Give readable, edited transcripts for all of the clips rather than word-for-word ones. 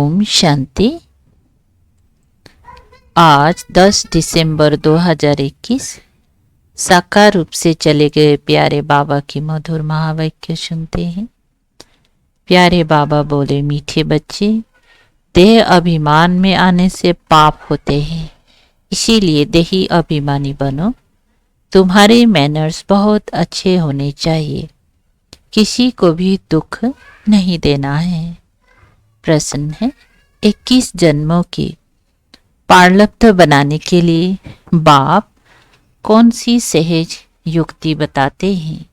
ओम शांति। आज 10 दिसंबर 2021 साकार रूप से चले गए प्यारे बाबा की मधुर महावाक्य सुनते हैं। प्यारे बाबा बोले, मीठे बच्चे, देह अभिमान में आने से पाप होते हैं, इसीलिए देही अभिमानी बनो। तुम्हारे मैनर्स बहुत अच्छे होने चाहिए, किसी को भी दुख नहीं देना है। प्रश्न है, 21 जन्मों की पारलब्ध बनाने के लिए बाप कौन सी सहज युक्ति बताते हैं?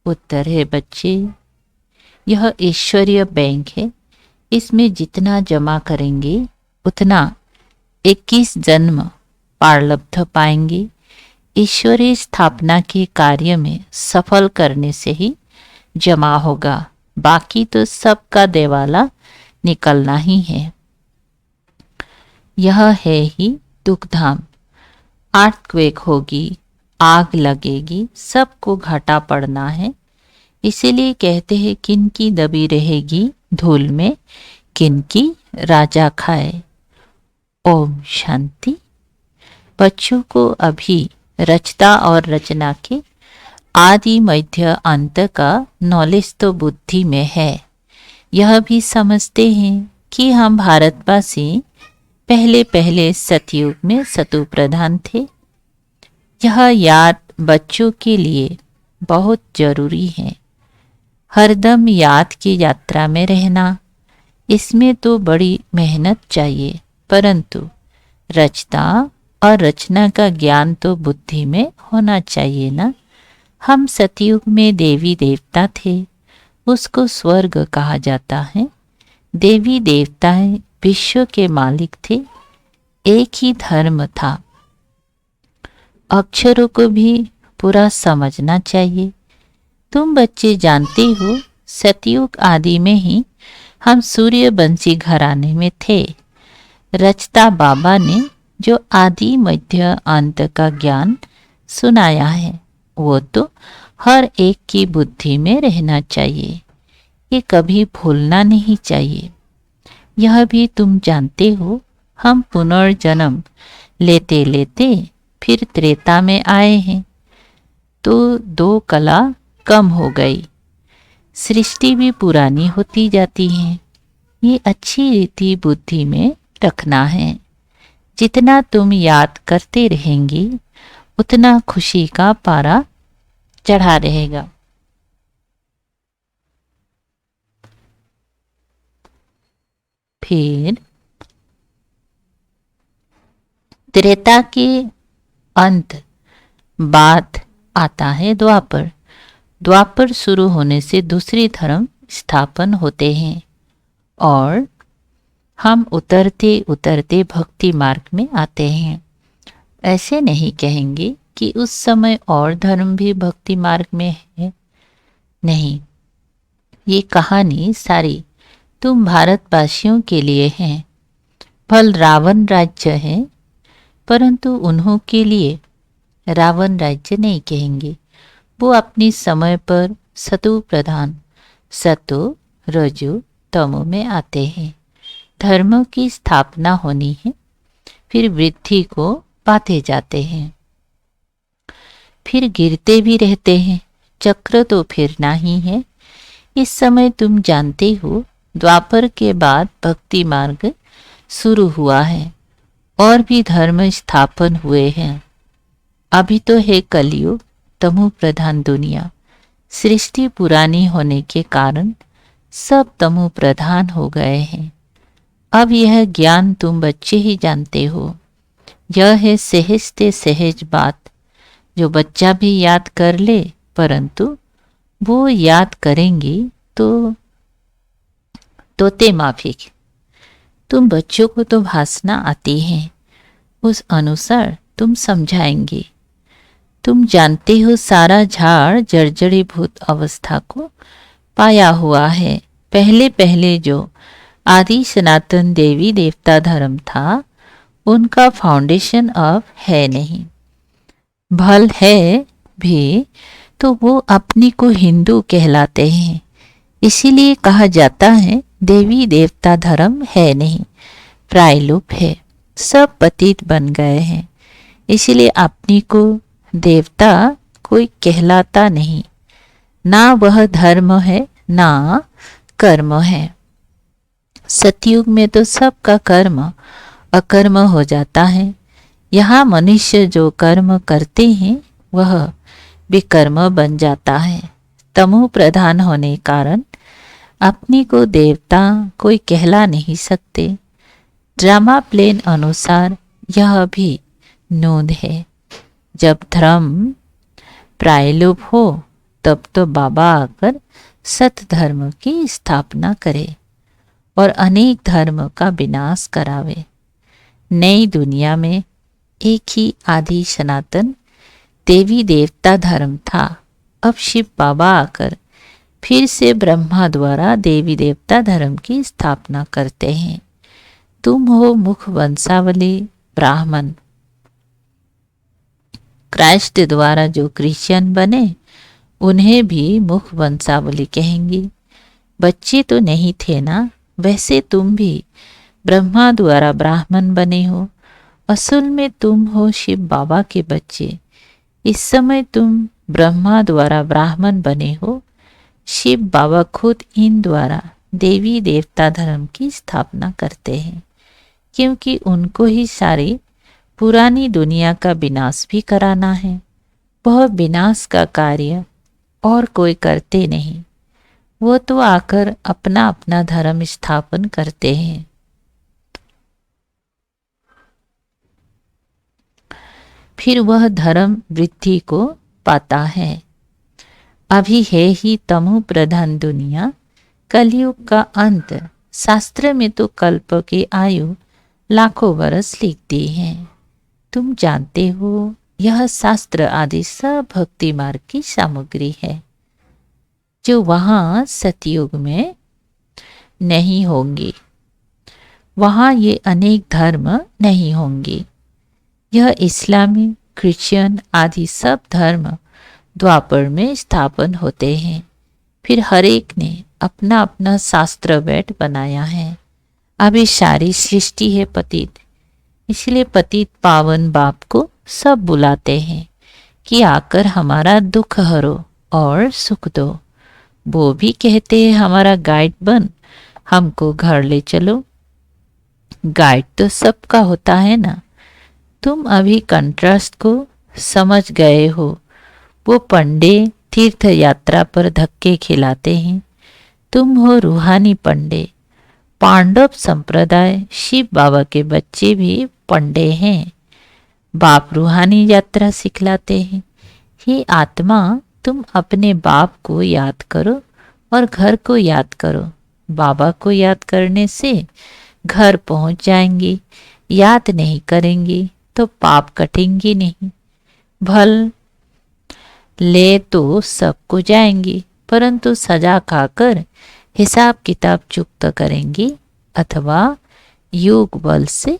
उत्तर है, बच्चे, यह ईश्वरीय बैंक है। इसमें जितना जमा करेंगे उतना 21 जन्म पारलब्ध पाएंगे। ईश्वरीय स्थापना के कार्य में सफल करने से ही जमा होगा, बाकी तो सबका देवाला निकलना ही है। यह है ही दुखधाम। अर्थक्वेक होगी, आग लगेगी, सबको घाटा पड़ना है। इसीलिए कहते हैं, किनकी दबी रहेगी धूल में, किनकी राजा खाए। ओम शांति। बच्चों को अभी रचता और रचना के आदि मध्य अंत का नॉलेज तो बुद्धि में है। यह भी समझते हैं कि हम भारतवासी पहले पहले सतयुग में सतु प्रधान थे। यह याद बच्चों के लिए बहुत जरूरी है। हरदम याद की यात्रा में रहना, इसमें तो बड़ी मेहनत चाहिए, परंतु रचना और रचना का ज्ञान तो बुद्धि में होना चाहिए ना। हम सतयुग में देवी देवता थे, उसको स्वर्ग कहा जाता है। देवी देवताएं विश्व के मालिक थे, एक ही धर्म था। अक्षरों को भी पूरा समझना चाहिए। तुम बच्चे जानते हो, सतयुग आदि में ही हम सूर्यवंशी घराने में थे। रचता बाबा ने जो आदि मध्य अंत का ज्ञान सुनाया है, वो तो हर एक की बुद्धि में रहना चाहिए, ये कभी भूलना नहीं चाहिए। यह भी तुम जानते हो, हम पुनर्जन्म लेते लेते फिर त्रेता में आए हैं, तो 2 कला कम हो गई, सृष्टि भी पुरानी होती जाती है। ये अच्छी रीति बुद्धि में रखना है। जितना तुम याद करते रहेंगे उतना खुशी का पारा चढ़ा रहेगा। फिर त्रेता के अंत बाद आता है द्वापर। द्वापर शुरू होने से दूसरी धर्म स्थापन होते हैं और हम उतरते उतरते भक्ति मार्ग में आते हैं। ऐसे नहीं कहेंगे कि उस समय और धर्म भी भक्ति मार्ग में है, नहीं। ये कहानी सारी तुम भारतवासियों के लिए है। भल रावण राज्य है, परंतु उन्हों के लिए रावण राज्य नहीं कहेंगे। वो अपनी समय पर सतु प्रधान सतो रजु तमो में आते हैं। धर्मों की स्थापना होनी है, फिर वृद्धि को पाते जाते हैं, फिर गिरते भी रहते हैं। चक्र तो फिरना ही है। इस समय तुम जानते हो, द्वापर के बाद भक्ति मार्ग शुरू हुआ है और भी धर्म स्थापन हुए हैं। अभी तो है कलयुग, तमो प्रधान दुनिया। सृष्टि पुरानी होने के कारण सब तमो प्रधान हो गए हैं। अब यह ज्ञान तुम बच्चे ही जानते हो। यह है सहज से सहज बात, जो बच्चा भी याद कर ले, परंतु वो याद करेंगे तो तोते माफिक। तुम बच्चों को तो भाषा आती है, उस अनुसार तुम समझाएंगे। तुम जानते हो, सारा झाड़ जर्जरीभूत अवस्था को पाया हुआ है। पहले पहले जो आदि सनातन देवी देवता धर्म था, उनका फाउंडेशन अब है नहीं। भल है भी तो वो अपनी को हिंदू कहलाते हैं। इसीलिए कहा जाता है देवी देवता धर्म है नहीं, प्रायलुप है। सब पतित बन गए हैं, इसलिए अपनी को देवता कोई कहलाता नहीं। ना वह धर्म है ना कर्म है। सतयुग में तो सबका कर्म अकर्म हो जाता है। यहाँ मनुष्य जो कर्म करते हैं वह विकर्म बन जाता है। तमो प्रधान होने के कारण अपनी को देवता कोई कहला नहीं सकते। ड्रामा प्लेन अनुसार यह भी नोंद है। जब धर्म प्रायलुप हो तब तो बाबा आकर सत धर्म की स्थापना करे और अनेक धर्म का विनाश करावे। नई दुनिया में एक ही आदि सनातन देवी देवता धर्म था। अब शिव बाबा आकर फिर से ब्रह्मा द्वारा देवी देवता धर्म की स्थापना करते हैं। तुम हो मुख वंशावली ब्राह्मण। क्राइस्ट द्वारा जो क्रिश्चियन बने उन्हें भी मुख वंशावली कहेंगी। बच्चे तो नहीं थे ना, वैसे तुम भी ब्रह्मा द्वारा ब्राह्मण बने हो। असल में तुम हो शिव बाबा के बच्चे। इस समय तुम ब्रह्मा द्वारा ब्राह्मण बने हो। शिव बाबा खुद इन द्वारा देवी देवता धर्म की स्थापना करते हैं, क्योंकि उनको ही सारी पुरानी दुनिया का विनाश भी कराना है। वह विनाश का कार्य और कोई करते नहीं, वो तो आकर अपना अपना धर्म स्थापन करते हैं। फिर वह धर्म वृद्धि को पाता है। अभी है ही तमो प्रधान दुनिया, कलयुग का अंत। शास्त्र में तो कल्प की आयु लाखों वर्ष लिखती है। तुम जानते हो यह शास्त्र आदि सब भक्ति मार्ग की सामग्री है, जो वहाँ सतयुग में नहीं होंगी। वहाँ ये अनेक धर्म नहीं होंगे। यह इस्लामी, क्रिश्चियन आदि सब धर्म द्वापर में स्थापन होते हैं। फिर हर एक ने अपना अपना शास्त्र वेद बनाया है। अब ये सारी सृष्टि है पतित, इसलिए पतित पावन बाप को सब बुलाते हैं कि आकर हमारा दुख हरो और सुख दो। वो भी कहते हैं हमारा गाइड बन, हमको घर ले चलो। गाइड तो सबका होता है ना। तुम अभी कंट्रास्ट को समझ गए हो। वो पंडे तीर्थ यात्रा पर धक्के खिलाते हैं, तुम हो रूहानी पंडे। पांडव संप्रदाय शिव बाबा के बच्चे भी पंडे हैं। बाप रूहानी यात्रा सिखलाते हैं। हे आत्मा, तुम अपने बाप को याद करो और घर को याद करो। बाबा को याद करने से घर पहुंच जाएंगी। याद नहीं करेंगी तो पाप कटेंगे नहीं। भल ले तो सबको जाएंगी, परंतु सजा खाकर हिसाब किताब चुकता करेंगी, अथवा योग बल से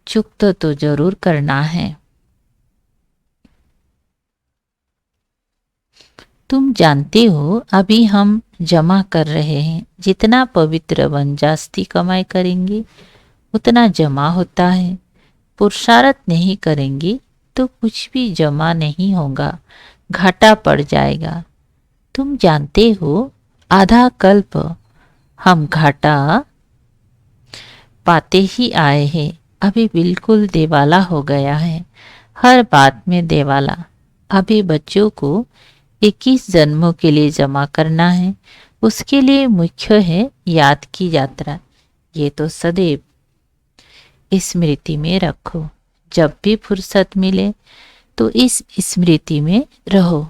चुकत तो जरूर करना है। तुम जानते हो अभी हम जमा कर रहे हैं। जितना पवित्र वन जास्ती कमाई करेंगे उतना जमा होता है। पुरुषार्थ नहीं करेंगे तो कुछ भी जमा नहीं होगा, घाटा पड़ जाएगा। तुम जानते हो आधा कल्प हम घाटा पाते ही आए हैं। अभी बिल्कुल देवाला हो गया है, हर बात में देवाला। अभी बच्चों को 21 जन्मों के लिए जमा करना है। उसके लिए मुख्य है याद की यात्रा। ये तो सदैव स्मृति में रखो। जब भी फुर्सत मिले तो इस स्मृति में रहो।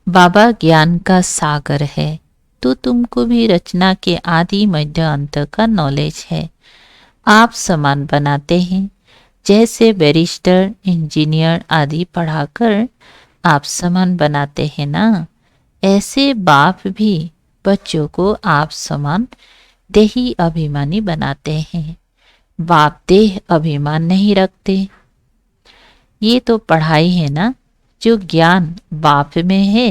बाबा ज्ञान का सागर है, तो तुमको भी रचना के आदि मध्य अंत का नॉलेज है। आप समान बनाते हैं। जैसे बैरिस्टर, इंजीनियर आदि पढ़ाकर आप समान बनाते हैं ना, ऐसे बाप भी बच्चों को आप समान देही अभिमानी बनाते हैं। बाप देह अभिमान नहीं रखते। ये तो पढ़ाई है ना। जो ज्ञान बाप में है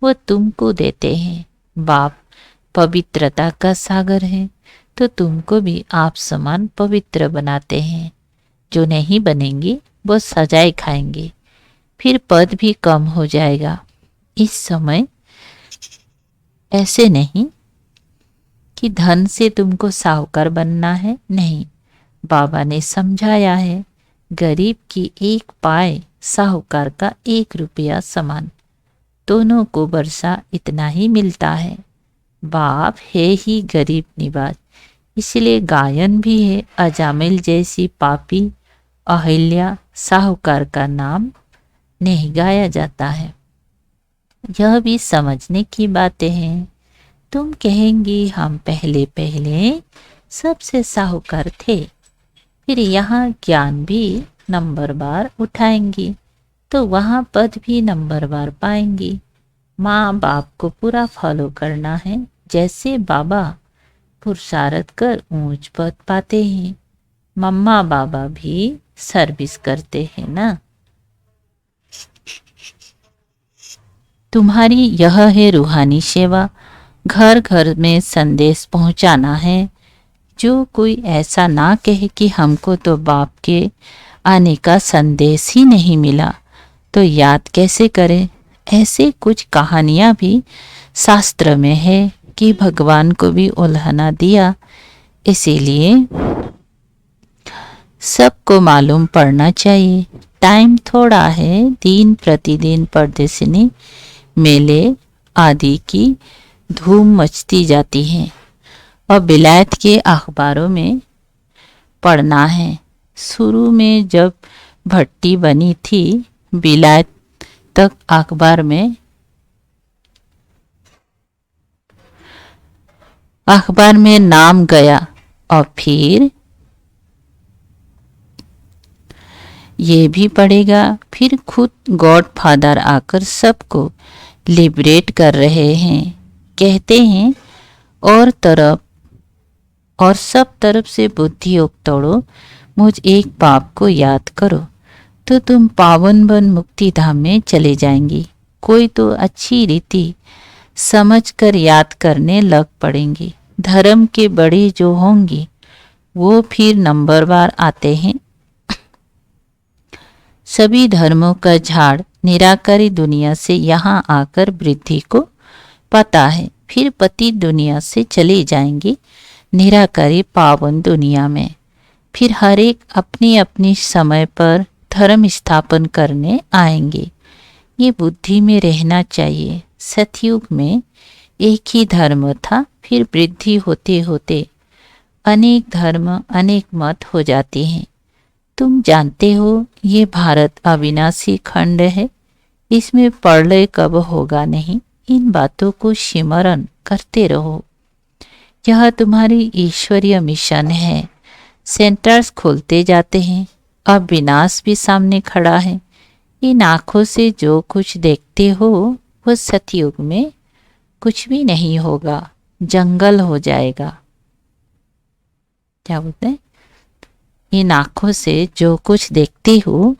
वो तुमको देते हैं। बाप पवित्रता का सागर है तो तुमको भी आप समान पवित्र बनाते हैं। जो नहीं बनेंगे वो सजाए खाएंगे, फिर पद भी कम हो जाएगा। इस समय ऐसे नहीं कि धन से तुमको साहूकार बनना है, नहीं। बाबा ने समझाया है, गरीब की एक पाय साहूकार का 1 रुपया समान, दोनों को वर्षा इतना ही मिलता है। बाप है ही गरीब निवाज, इसलिए गायन भी है, अजामिल जैसी पापी अहिल्या साहूकार का नाम नहीं गाया जाता है। यह भी समझने की बातें हैं। तुम कहेंगी हम पहले पहले सबसे साहूकार थे, फिर यहाँ ज्ञान भी नंबरवार उठाएंगी तो वहाँ पद भी नंबरवार पाएंगी। माँ बाप को पूरा फॉलो करना है, जैसे बाबा पुरुषार्थ कर ऊंच पद पाते हैं, मम्मा बाबा भी सर्विस करते हैं ना। तुम्हारी यह है रूहानी सेवा, घर घर में संदेश पहुंचाना है। जो कोई ऐसा ना कहे कि हमको तो बाप के आने का संदेश ही नहीं मिला, तो याद कैसे करें। ऐसे कुछ कहानियां भी शास्त्र में है कि भगवान को भी उल्हाना दिया, इसीलिए सबको मालूम पड़ना चाहिए। टाइम थोड़ा है, दिन प्रतिदिन प्रदर्शनी मेले आदि की धूम मचती जाती है और विलायत के अखबारों में पढ़ना है। शुरू में जब भट्टी बनी थी, विलायत तक अखबार में नाम गया और फिर ये भी पड़ेगा। फिर खुद गॉड फादर आकर सबको लिबरेट कर रहे हैं, कहते हैं और सब तरफ से बुद्धि योग तोड़ो, मुझ एक बाप को याद करो तो तुम पावन बन मुक्ति धाम में चले जाएंगी। कोई तो अच्छी रीति समझकर याद करने लग पड़ेंगी। धर्म के बड़े जो होंगी वो फिर नंबरवार आते हैं। सभी धर्मों का झाड़ निराकारी दुनिया से यहाँ आकर वृद्धि को पता है, फिर पति दुनिया से चले जाएंगे निराकारी पावन दुनिया में। फिर हर एक अपनी अपनी समय पर धर्म स्थापन करने आएंगे। ये बुद्धि में रहना चाहिए। सतयुग में एक ही धर्म था, फिर वृद्धि होते होते अनेक धर्म अनेक मत हो जाते हैं। तुम जानते हो ये भारत अविनाशी खंड है, इसमें प्रलय कब होगा नहीं। इन बातों को स्मरण करते रहो। यह तुम्हारी ईश्वरीय मिशन है। सेंटर्स खोलते जाते हैं, अब विनाश भी सामने खड़ा है। इन आँखों से जो कुछ देखते हो वो सतयुग में कुछ भी नहीं होगा, जंगल हो जाएगा। क्या बोलते हैं? इन आँखों से जो कुछ देखते हो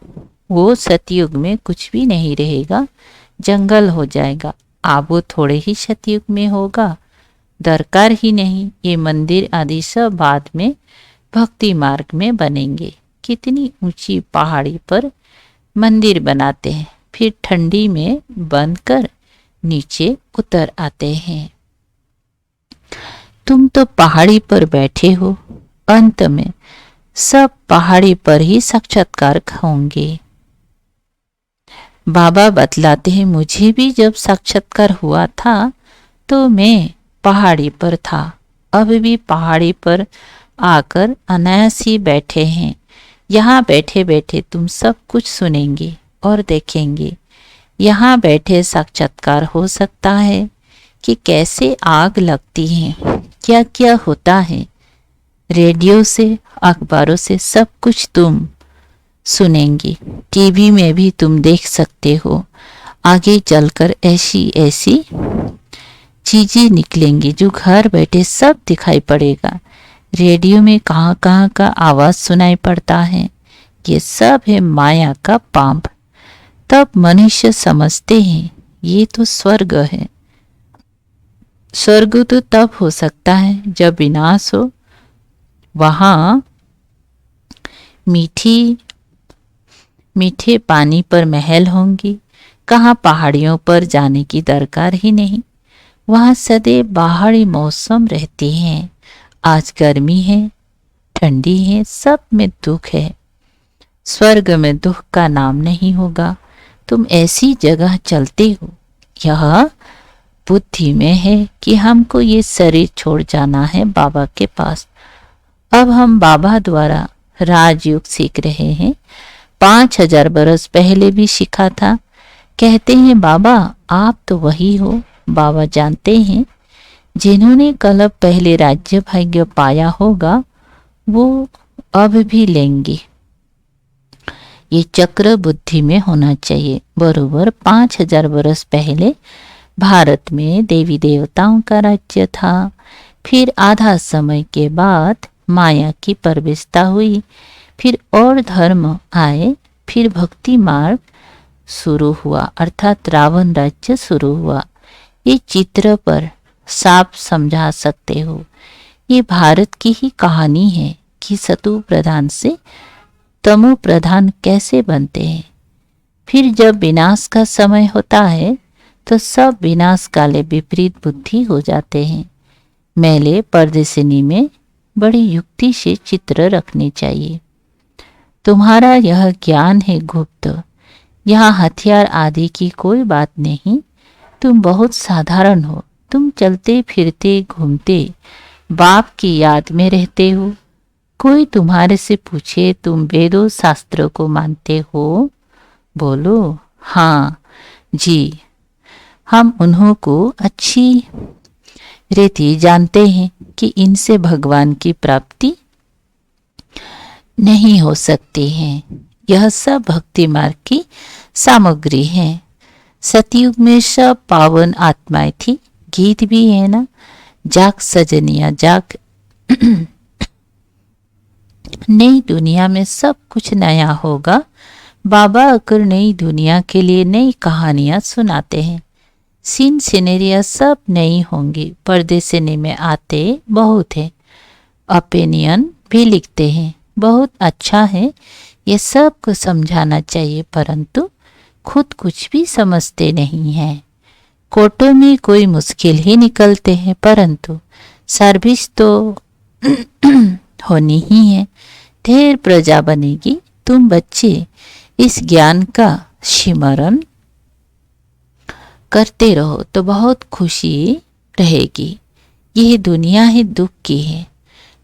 वो सतयुग में कुछ भी नहीं रहेगा, जंगल हो जाएगा। अब वो थोड़े ही सतयुग में होगा, दरकार ही नहीं। ये मंदिर आदि सब बाद में भक्ति मार्ग में बनेंगे। कितनी ऊंची पहाड़ी पर मंदिर बनाते हैं, फिर ठंडी में बंद कर नीचे उतर आते हैं। तुम तो पहाड़ी पर बैठे हो, अंत में सब पहाड़ी पर ही साक्षात्कार होंगे। बाबा बतलाते हैं, मुझे भी जब साक्षात्कार हुआ था तो मैं पहाड़ी पर था, अब भी पहाड़ी पर आकर अनायास ही बैठे हैं। यहाँ बैठे बैठे तुम सब कुछ सुनेंगे और देखेंगे। यहाँ बैठे साक्षात्कार हो सकता है कि कैसे आग लगती है, क्या क्या होता है। रेडियो से अखबारों से सब कुछ तुम सुनेंगे, टीवी में भी तुम देख सकते हो। आगे चलकर ऐसी ऐसी चीजें निकलेंगी जो घर बैठे सब दिखाई पड़ेगा। रेडियो में कहाँ कहाँ का आवाज सुनाई पड़ता है, ये सब है माया का पाप। तब मनुष्य समझते हैं ये तो स्वर्ग है। स्वर्ग तो तब हो सकता है जब विनाश हो। वहाँ मीठी मीठे पानी पर महल होंगी। कहाँ पहाड़ियों पर जाने की दरकार ही नहीं। वहाँ सदैव बाहरी मौसम रहते हैं। आज गर्मी है, ठंडी है, सब में दुख है। स्वर्ग में दुख का नाम नहीं होगा। तुम ऐसी जगह चलते हो। यह बुद्धि में है कि हमको ये शरीर छोड़ जाना है बाबा के पास। अब हम बाबा द्वारा राजयोग सीख रहे हैं। 5000 बरस पहले भी सीखा था। कहते हैं बाबा आप तो वही हो। बाबा जानते हैं जिन्होंने कल पहले राज्य भाग्य पाया होगा वो अब भी लेंगे। ये चक्र बुद्धि में होना चाहिए। बरोबर 5000 बरस पहले भारत में देवी देवताओं का राज्य था। फिर आधा समय के बाद माया की प्रवेशता हुई। फिर और धर्म आए। फिर भक्ति मार्ग शुरू हुआ, अर्थात रावण राज्य शुरू हुआ। ये चित्र पर साफ समझा सकते हो। ये भारत की ही कहानी है कि सतु प्रधान से तमो प्रधान कैसे बनते हैं। फिर जब विनाश का समय होता है तो सब विनाश काले विपरीत बुद्धि हो जाते हैं। मैले परदेसिनी में बड़ी युक्ति से चित्र रखनी चाहिए। तुम्हारा यह ज्ञान है गुप्त। यहाँ हथियार आदि की कोई बात नहीं। तुम बहुत साधारण हो। तुम चलते फिरते घूमते बाप की याद में रहते हो। कोई तुम्हारे से पूछे तुम वेदों शास्त्रों को मानते हो? बोलो हाँ जी। हम उन्हों को अच्छी रीति जानते हैं कि इनसे भगवान की प्राप्ति नहीं हो सकती है। यह सब भक्ति मार्ग की सामग्री है। सतयुग में सब पावन आत्माएं थी। गीत भी है ना, जाग सजनिया जाग। नई दुनिया में सब कुछ नया होगा। बाबा अगर नई दुनिया के लिए नई कहानियां सुनाते हैं। सीन सिनेरिया सब नई होंगी। परदेसिनी में आते बहुत है। ओपिनियन भी लिखते हैं। बहुत अच्छा है। ये सब को समझाना चाहिए, परंतु खुद कुछ भी समझते नहीं हैं। कोर्टों में कोई मुश्किल ही निकलते हैं, परंतु सर्विस तो होनी ही है। ढेर प्रजा बनेगी। तुम बच्चे इस ज्ञान का स्मरण करते रहो तो बहुत खुशी रहेगी। यह दुनिया ही दुख की है।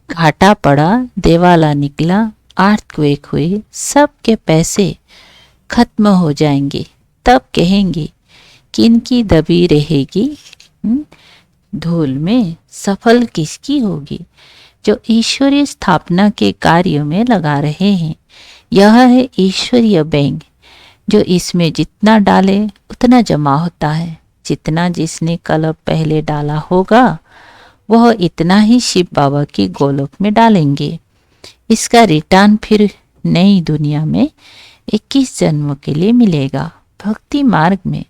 घाटा पड़ा, देवाला निकला, अर्थक्वेक हुई, सबके पैसे खत्म हो जाएंगे। तब कहेंगे किनकी दबी रहेगी धूल में, सफल किसकी होगी? जो ईश्वरीय स्थापना के कार्य में लगा रहे हैं। यह है ईश्वरीय बैंक, जो इसमें जितना डाले उतना जमा होता है। जितना जिसने कल पहले डाला होगा वह इतना ही शिव बाबा की गोलोक में डालेंगे। इसका रिटर्न फिर नई दुनिया में 21 जन्मों के लिए मिलेगा। भक्ति मार्ग में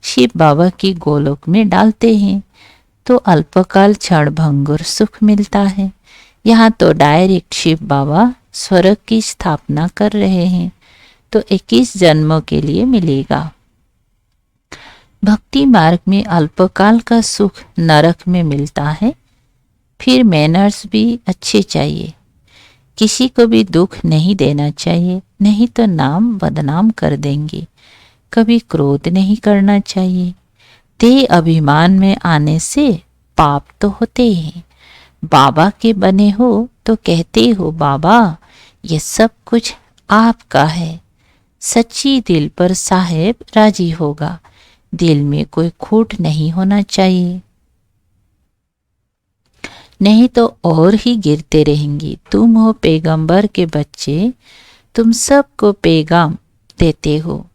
शिव बाबा की गोलोक में डालते हैं तो अल्पकाल क्षण भंगुर सुख मिलता है। यहाँ तो डायरेक्ट शिव बाबा स्वर्ग की स्थापना कर रहे हैं तो 21 जन्मों के लिए मिलेगा। भक्ति मार्ग में अल्पकाल का सुख नरक में मिलता है। फिर मैनर्स भी अच्छे चाहिए। किसी को भी दुख नहीं देना चाहिए, नहीं तो नाम बदनाम कर देंगे। कभी क्रोध नहीं करना चाहिए। ते अभिमान में आने से पाप तो होते हैं। बाबा के बने हो तो कहते हो बाबा ये सब कुछ आपका है। सच्ची दिल पर साहेब राजी होगा। दिल में कोई खोट नहीं होना चाहिए, नहीं तो और ही गिरते रहेंगी। तुम हो पैगंबर के बच्चे। तुम सबको पैगाम देते हो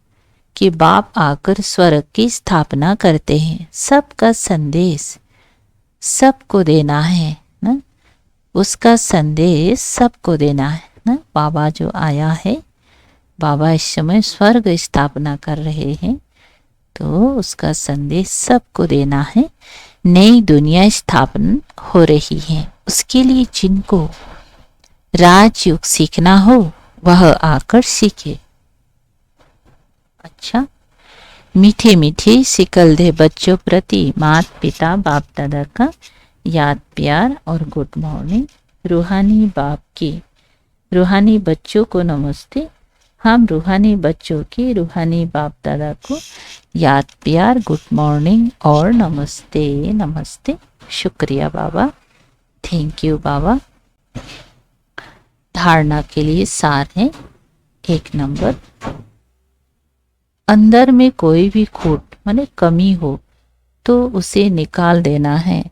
कि बाप आकर स्वर्ग की स्थापना करते हैं। सबका संदेश सबको देना है ना, उसका संदेश सबको देना है ना। बाबा जो आया है, बाबा इस समय स्वर्ग स्थापना कर रहे हैं तो उसका संदेश सबको देना है। नई दुनिया स्थापन हो रही है। उसके लिए जिनको राजयोग सीखना हो वह आकर सीखे। अच्छा, मीठे मीठे सिकलदे बच्चों प्रति माता पिता बाप दादा का याद प्यार और गुड मॉर्निंग। रूहानी बाप की रूहानी बच्चों को नमस्ते। हम रूहानी बच्चों की रूहानी बाप दादा को याद प्यार गुड मॉर्निंग और नमस्ते नमस्ते। शुक्रिया बाबा, थैंक यू बाबा। धारणा के लिए सार है। 1 नंबर, अंदर में कोई भी खोट माने कमी हो तो उसे निकाल देना है।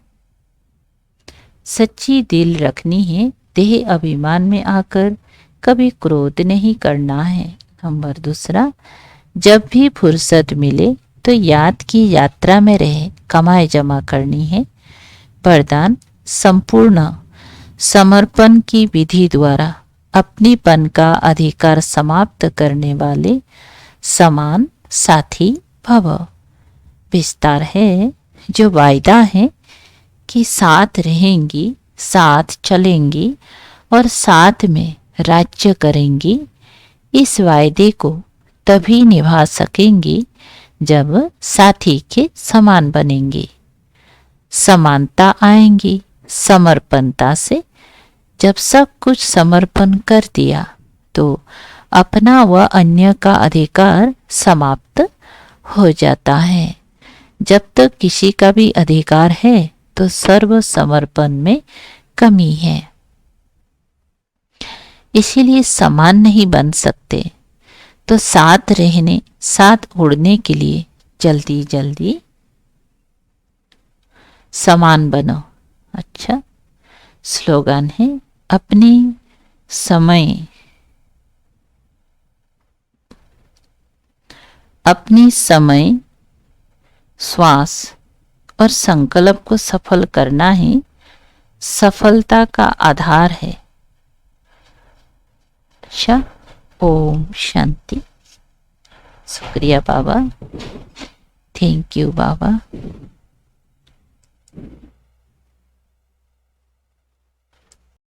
सच्ची दिल रखनी है। देह अभिमान में आकर कभी क्रोध नहीं करना है। नंबर 2, जब भी फुर्सत मिले तो याद की यात्रा में रहे कमाई जमा करनी है। वरदान, संपूर्ण समर्पण की विधि द्वारा अपनीपन का अधिकार समाप्त करने वाले समान साथी भव। विस्तार है, जो वायदा है कि साथ रहेंगी, साथ चलेंगी और साथ में राज्य करेंगी, इस वायदे को तभी निभा सकेंगी जब साथी के समान बनेंगी। समानता आएंगी समर्पणता से। जब सब कुछ समर्पण कर दिया तो अपना व अन्य का अधिकार समाप्त हो जाता है। जब तक किसी का भी अधिकार है तो सर्व समर्पण में कमी है। इसीलिए समान नहीं बन सकते। तो साथ रहने साथ उड़ने के लिए जल्दी जल्दी समान बनो। अच्छा, स्लोगन है, अपनी समय श्वास और संकल्प को सफल करना ही सफलता का आधार है। अच्छा, ओम शांति। शुक्रिया बाबा, थैंक यू बाबा।